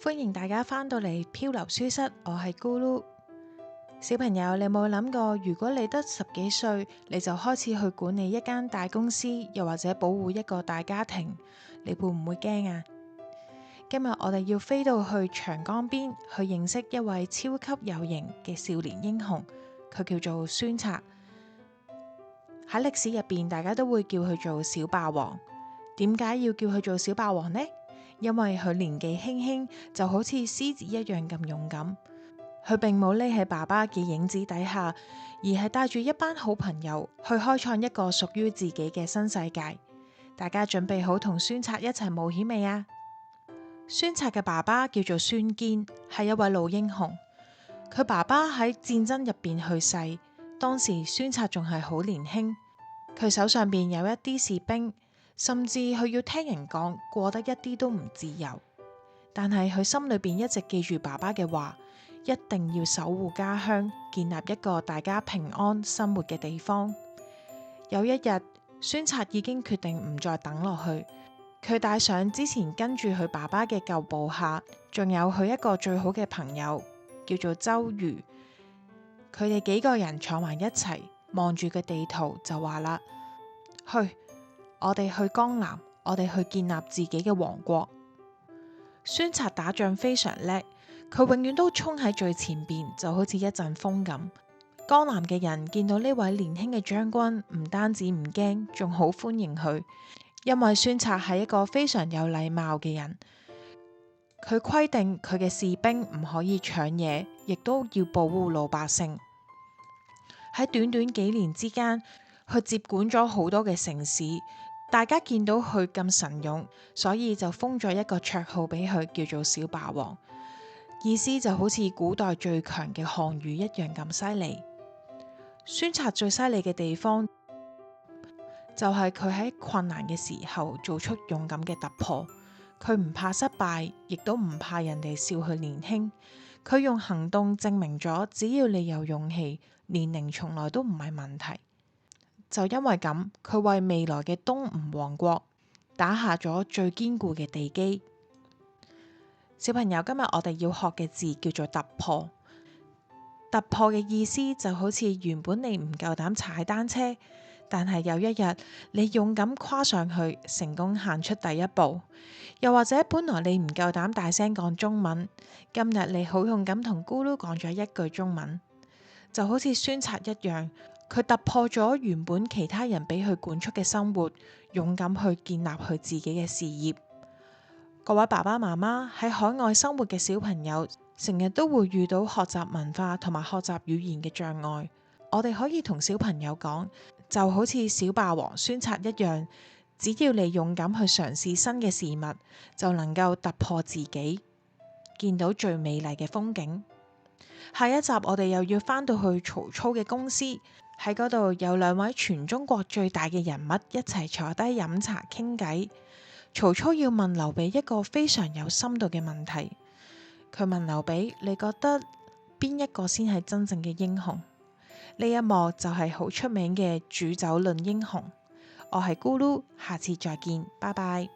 歡迎大家返到嚟漂流書室，我係咕嚕。小朋友，你有冇諗過，如果你得10幾歲，你就開始去管理一間大公司，又或者保護一個大家庭，你會唔會驚啊？今日我哋要飛到去長江邊，去認識一位超級有型嘅少年英雄，佢叫做孫策。喺歷史入邊，大家都會叫佢做小霸王。點解要叫佢做小霸王呢？因為佢年紀輕輕就好似獅子一樣咁勇敢，佢並冇匿喺爸爸嘅影子底下，而係帶住一班好朋友去開創一個屬於自己嘅新世界。大家準備好同孫策一齊冒險未啊？孫策嘅爸爸叫做孫堅，係一位老英雄。佢爸爸喺戰爭入邊去世，當時孫策仲係好年輕，佢手上邊有一啲士兵。甚至佢要聽人講，過得一啲都唔自由。但係佢心裏邊一直記住爸爸嘅話，一定要守護家鄉，建立一個大家平安生活嘅地方。有一日，孫策已經決定唔再等落去，佢帶上之前跟住佢爸爸嘅舊部下，仲有佢一個最好嘅朋友，叫做周瑜。佢哋幾個人坐埋一齊，望住個地圖就話啦：我哋去江南，我哋去建立自己嘅王國。孫策打仗非常叻，佢永遠都衝喺最前邊，就好似一陣風咁。江南嘅人見到呢位年輕嘅將軍，唔單止唔驚，仲好歡迎佢，因為孫策係一個非常有禮貌嘅人。佢規定佢嘅士兵唔可以搶嘢，亦都要保護老百姓。喺短短幾年之間，佢接管咗好多嘅城市。大家見到佢咁神勇，所以就封咗一個綽號俾佢，叫做小霸王，意思就好似古代最強嘅項羽一樣咁犀利。孫策最犀利嘅地方就係佢喺困難嘅時候做出勇敢嘅突破，佢唔怕失敗，亦都唔怕人哋笑佢年輕。佢用行動證明咗，只要你有勇氣，年齡從來都唔係問題。就因為咁，佢為未來嘅東吳王國打下咗最堅固嘅地基。小朋友，今日我哋要學嘅字叫做突破。突破嘅意思就好似原本你唔夠膽踩單車，但係有一日你勇敢跨上去，成功行出第一步。又或者本來你唔夠膽大聲講中文，今日你好勇敢同咕嚕講咗一句中文，就好似孫策一樣。佢突破咗原本其他人俾佢管束嘅生活，勇敢去建立佢自己嘅事業。各位爸爸媽媽，喺海外生活嘅小朋友，成日都會遇到學習文化同埋學習語言嘅障礙。我哋可以同小朋友講，就好似小霸王孫策一樣，只要你勇敢去嘗試新嘅事物，就能夠突破自己，見到最美麗嘅風景。下一集我哋又要返到去曹操嘅公司。喺嗰度有2位全中國最大嘅人物一齊坐低飲茶傾偈。曹操要問劉備一個非常有深度嘅問題，佢問劉備：你覺得邊一個先係真正嘅英雄？呢一幕就係好出名嘅煮酒論英雄。我係咕嚕，下次再見，拜拜。